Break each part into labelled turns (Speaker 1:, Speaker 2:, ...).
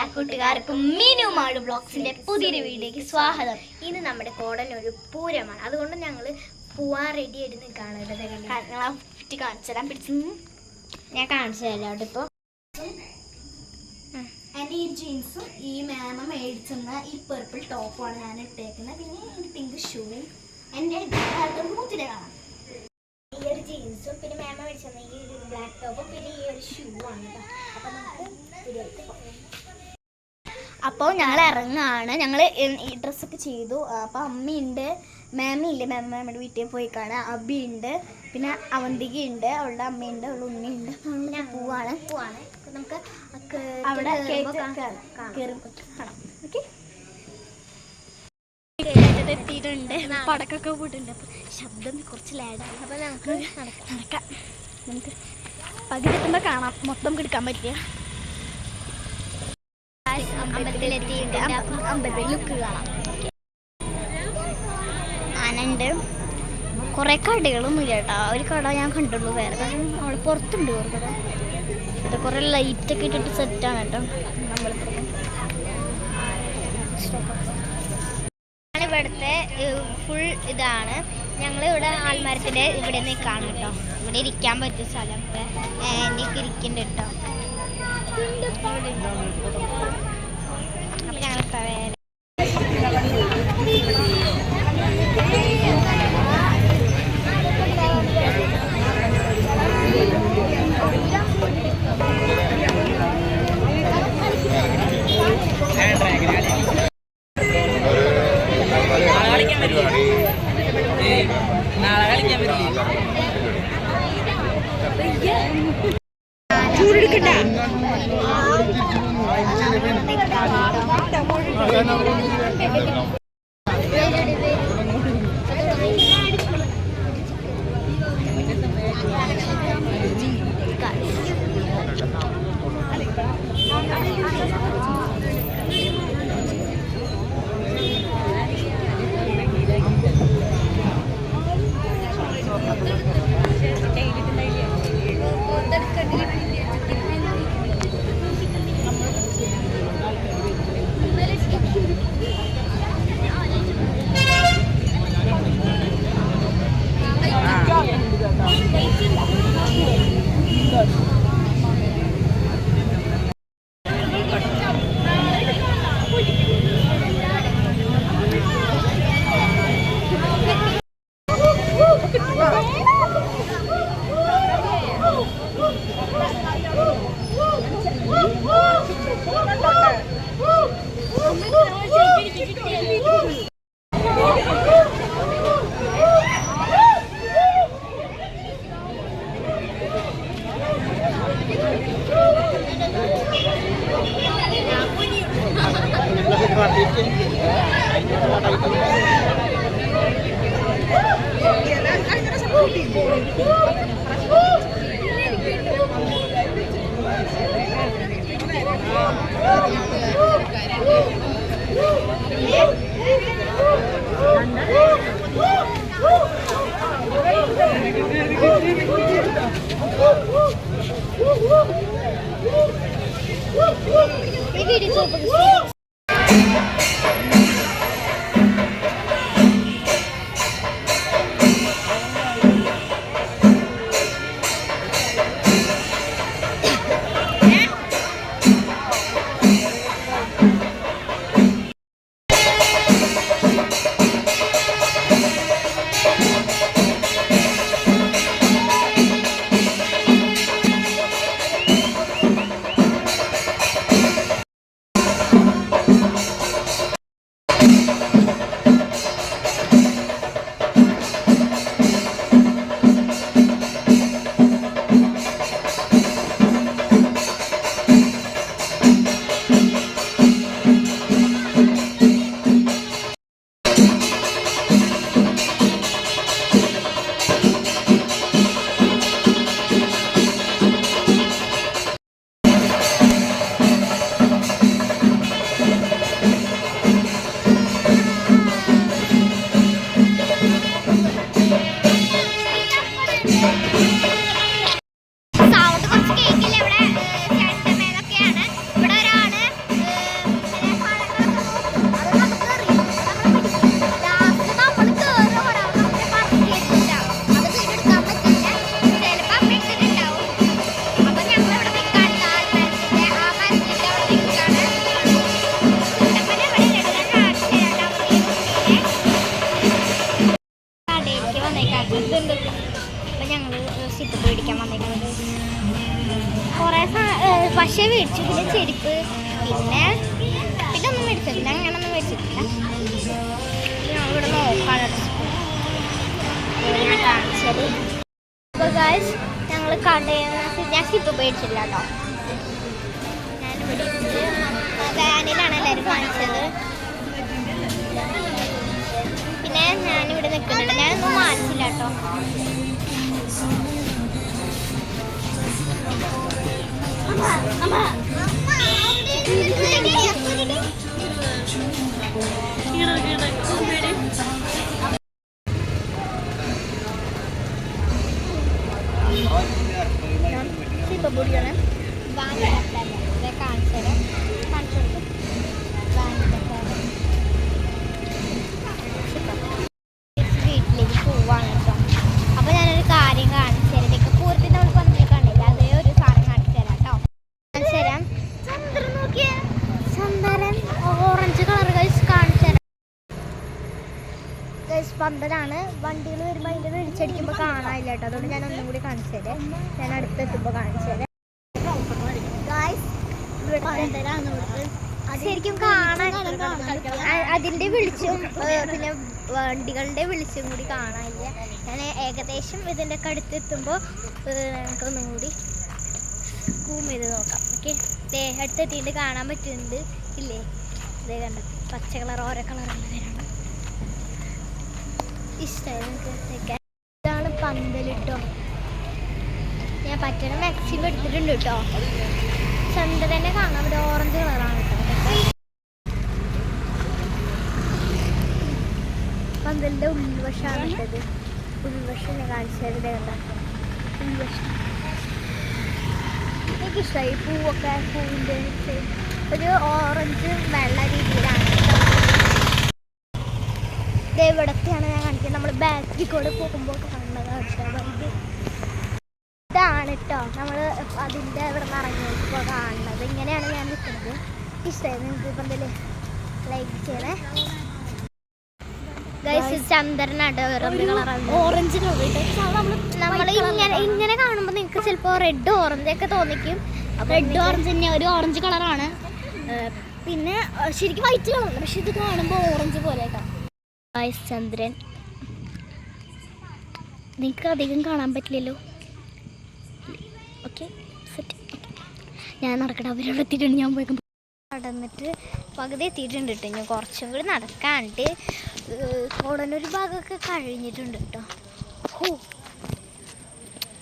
Speaker 1: എല്ലാ കൂട്ടുകാർക്കും മീനു മാളു ബ്ലോഗ്സിന്റെ പുതിയൊരു വീഡിയോക്ക് സ്വാഗതം.
Speaker 2: ഇന്ന് നമ്മുടെ കോടനൊരു പൂരമാണ്, അതുകൊണ്ട് ഞങ്ങൾ പോവാൻ റെഡി ആയിട്ട് നിൽക്കുകയാണ്.
Speaker 1: കാണിച്ചുതരാൻ പിടിച്ചു
Speaker 2: ഞാൻ കാണിച്ചു തരാം അവിടെ. ഇപ്പോൾ എൻ്റെ ഈ ജീൻസും ഈ മാമ മേടിച്ചെന്ന ഈ പർപ്പിൾ ടോപ്പുമാണ് ഞാൻ ഇട്ടേക്കുന്നത്. പിന്നെ ഈ പിങ്ക് ഷൂവും എൻ്റെ മൂത്തിനെ കാണാം. ഈ ഒരു ജീൻസും പിന്നെ മാമ മേടിച്ചെന്ന ഈ ഒരു ബ്ലാക്ക് ടോപ്പും പിന്നെ ഈ ഒരു ഷൂ ആണ്. അപ്പം നമുക്ക്
Speaker 1: അപ്പോൾ ഞങ്ങൾ ഇറങ്ങാണ്. ഞങ്ങൾ ഈ ഡ്രസ്സൊക്കെ ചെയ്തു. അപ്പോൾ അമ്മയുണ്ട്, മാമിയില്ലേ, മാമയുടെ വീട്ടിൽ പോയി കാണാം. അബിയുണ്ട്, പിന്നെ അവന്തികയുണ്ട്, അവളുടെ അമ്മയുണ്ട്, അവളുടെ ഉമ്മയുണ്ട്.
Speaker 2: ഞാൻ പോവാണ്. നമുക്ക്
Speaker 1: അവിടെ എത്തിയിട്ടുണ്ട്. പടക്കൊക്കെ പോയിട്ടുണ്ട്. അപ്പോൾ ശബ്ദം കുറച്ച് ലാഡാണ്. അപ്പോൾ നമുക്ക് നടക്കാം. നമുക്ക് പകുതിയെത്തുമ്പോൾ കാണാം, മൊത്തം എടുക്കാൻ പറ്റില്ല. അമ്പലത്തിൽ ലുക്ക് കാണാം. ആനണ്ട്. കുറേ കടകളൊന്നും ഇല്ല കേട്ടോ. ഒരു കട ഞാൻ കണ്ടുള്ളൂ, വേറെ കട അവിടെ പുറത്തുണ്ട്. ഒരു കട ഇത് കുറേ ലൈറ്റൊക്കെ ഇട്ടിട്ട് സെറ്റാണ് കേട്ടോ. ഇവിടുത്തെ ഫുൾ ഇതാണ്. ഞങ്ങൾ ഇവിടെ ആൽമരത്തിൻ്റെ ഇവിടെ നിൽക്കാണ് കേട്ടോ. ഇവിടെ ഇരിക്കാൻ പറ്റിയ സ്ഥലമൊക്കെ എനിക്ക് ഇരിക്കുന്നുണ്ട് കേട്ടോ. അപ്പം ഞങ്ങളിപ്പോൾ വേറെ ചൂടെടുക്കണ്ട. പശ മേടിച്ചു, പിന്നെ ചെരുപ്പ്, പിന്നെ ഒന്നും മേടിച്ചിട്ടില്ല, അങ്ങനൊന്നും മേടിച്ചിട്ടില്ല. ഞങ്ങളിവിടെ നോക്കാണ് ഞാൻ കാണിച്ചത്. അപ്പോൾ ഗൈസ് ഞങ്ങൾ കടയിൽ ഞാൻ സ്ലിപ്പ് മേടിച്ചില്ല കേട്ടോ. ഞാനിവിടെ വാനിലാണ് എല്ലാവരും കാണിച്ചത്. പിന്നെ ഞാനിവിടെ നിൽക്കുന്നുണ്ട്, ഞാനൊന്നും വാങ്ങിച്ചില്ല കേട്ടോ. സ്ലിപ്പ് പൊടിയാണ് കാണിച്ചുതരാം. വീട്ടിലേക്ക് പോവാണ് കേട്ടോ. അപ്പൊ ഞാനൊരു കാര്യം കാണിച്ചു തരാം. പൂരത്തിൽ നമ്മൾ പന്തൽ കണ്ടില്ല, അതേ ഒരു സാധനം കാണിച്ചു തരാം കേട്ടോ. കാണിച്ചു തരാം. ചന്ദനം ഓറഞ്ച് കളർ കാണിച്ചു തരാം. പന്തലാണ്. വണ്ടികൾ വരുമ്പോൾ അതിൻ്റെ വെളിച്ചടിക്കുമ്പോൾ കാണാനില്ല കേട്ടോ. അതുകൊണ്ട് ഞാൻ ഒന്നും കൂടി കാണിച്ചു തരാം. ഞാൻ അടുത്തെത്തുമ്പോൾ കാണിച്ചു തരാം. ശരിക്കും കാണാൻ അതിൻ്റെ വെളിച്ചം പിന്നെ വണ്ടികളുടെ വെളിച്ചം കൂടി കാണാനില്ല. ഞാൻ ഏകദേശം ഇതിൻ്റെ ഒക്കെ അടുത്തെത്തുമ്പോൾ നമുക്കൊന്നും കൂടി സൂം ചെയ്ത് നോക്കാം. ഓക്കെ, അടുത്തെത്തിയിട്ട് കാണാൻ പറ്റുന്നുണ്ട് ഇല്ലേ? ഇതേ കണ്ട പച്ച കളർ ഓരോ കളറുള്ള വരാണ്. ഇഷ്ടമായി നിങ്ങൾക്ക്? ഇതാണ് പന്തലിട്ടോ. ഞാൻ പറ്റണ മാക്സിമം എടുത്തിട്ടുണ്ട് കേട്ടോ. ചന്ദ്രനെ കാണാം, ഒരു ഓറഞ്ച് കളറാണ് കേട്ടോ. പന്തലിൻ്റെ ഉൾവശമാണ് ഇട്ടത്. ഉൾവശം ഞാൻ കാണിച്ചത് കണ്ട ഉൾവശം. എനിക്കിഷ്ടമായി പൂവൊക്കെ. പൂവിൻ്റെ ഒരു ഓറഞ്ച് വെള്ള രീതിയിലാണ് ഇവിടത്തെയാണ് ഞാൻ കാണിക്കുന്നത്. നമ്മൾ ബാക്കിൽ കൂടെ പോകുമ്പോൾ കാണുന്നതാണ് കേട്ടോ. ഇതാണ് കേട്ടോ നമ്മൾ അതിൻ്റെ ഇവിടെ നിന്ന് ഇറങ്ങിയപ്പോൾ കാണുന്നത്. ഇങ്ങനെയാണ് ഞാൻ നിൽക്കുന്നത്. ഇഷ്ടമായി നിങ്ങൾക്ക്? ഇപ്പം എന്തെങ്കിലും ലൈക്ക് ചെയ്യണേ ഗൈസ്. ചന്ദ്രനാണ് orange colour. നമ്മൾ ഇങ്ങനെ കാണുമ്പോൾ നിങ്ങൾക്ക് ചിലപ്പോൾ റെഡ് ഓറഞ്ച് ഒക്കെ തോന്നിക്കും. റെഡ് ഓറഞ്ച് തന്നെ ഒരു ഓറഞ്ച് കളറാണ്. പിന്നെ ശരിക്കും വൈറ്റ് കളറാണ്, പക്ഷെ ഇത് കാണുമ്പോൾ ഓറഞ്ച് പോലെ കേട്ടോ. ഗൈസ് ചന്ദ്രൻ നിങ്ങൾക്ക് അധികം കാണാൻ പറ്റില്ലല്ലോ. Okay set. ഞാൻ നടക്കട്ടെ, അവരോട് എത്തിയിട്ടുണ്ട്. ഞാൻ പോയി നടന്നിട്ട് പകുതി എത്തിയിട്ടുണ്ട് കേട്ടോ. ഞാൻ കുറച്ചും കൂടി നടക്കാണ്ട് കോടനൊരു ഭാഗമൊക്കെ കഴിഞ്ഞിട്ടുണ്ട് കേട്ടോ.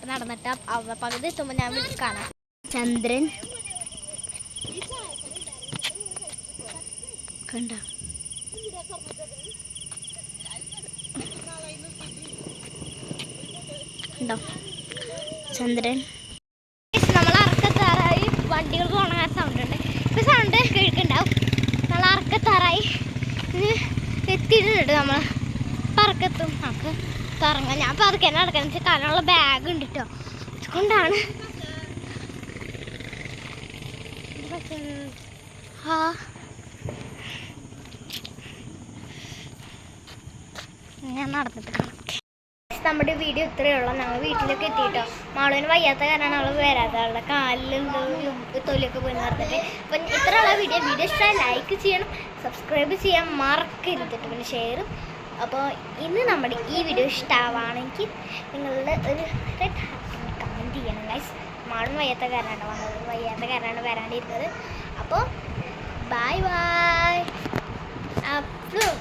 Speaker 1: നടന്നിട്ട് പകുതി എത്തുമ്പോൾ ഞാൻ കാണാം. ചന്ദ്രൻ കണ്ട ഉണ്ടോ ചന്ദ്രൻ? നമ്മൾ അറക്കത്താറായി. വണ്ടികൾക്ക് ഉണങ്ങാൻ സൗണ്ട് ഉണ്ട്. ഇപ്പം സൗണ്ട് കേൾക്കുന്നുണ്ടാവും. നമ്മൾ അറക്കത്താറായി എത്തിയിട്ടുണ്ട്. നമ്മൾ പറക്കെത്തും. നമുക്ക് ഇറങ്ങാം. ഞാൻ അപ്പോൾ അതൊക്കെ തന്നെ നടക്കാന്ന് വെച്ചാൽ കാരണമുള്ള ബാഗ് ഉണ്ട് കേട്ടോ. അതുകൊണ്ടാണ്. ഞാൻ നടന്നിട്ട് കാണാം. നമ്മുടെ വീഡിയോ ഇത്രയേ ഉള്ളൂ. ഞങ്ങൾ വീട്ടിലൊക്കെ എത്തിയിട്ടോ. മാളുവിന് വയ്യാത്ത കാരണമാണ് അവൾ വരാത്ത. അവളുടെ കാലിലെന്തോ തൊലിയൊക്കെ പോയി നടന്നിട്ട്. അപ്പം ഇത്രയുള്ള വീഡിയോ ഇഷ്ടമായി ലൈക്ക് ചെയ്യണം, സബ്സ്ക്രൈബ് ചെയ്യാൻ മറക്കരുതിട്ട്, പിന്നെ ഷെയറും. അപ്പോൾ ഇന്ന് നമ്മുടെ ഈ വീഡിയോ ഇഷ്ടമാണെങ്കിൽ നിങ്ങളുടെ ഒരു കമൻറ്റ് ചെയ്യണം ഗൈസ്. മാളും വയ്യാത്ത കാരണമാണ് വന്നത്, വയ്യാത്ത കാരണമാണ് വരാണ്ടിരുന്നത്. അപ്പോൾ ബൈ ബൈ. അപ്പോൾ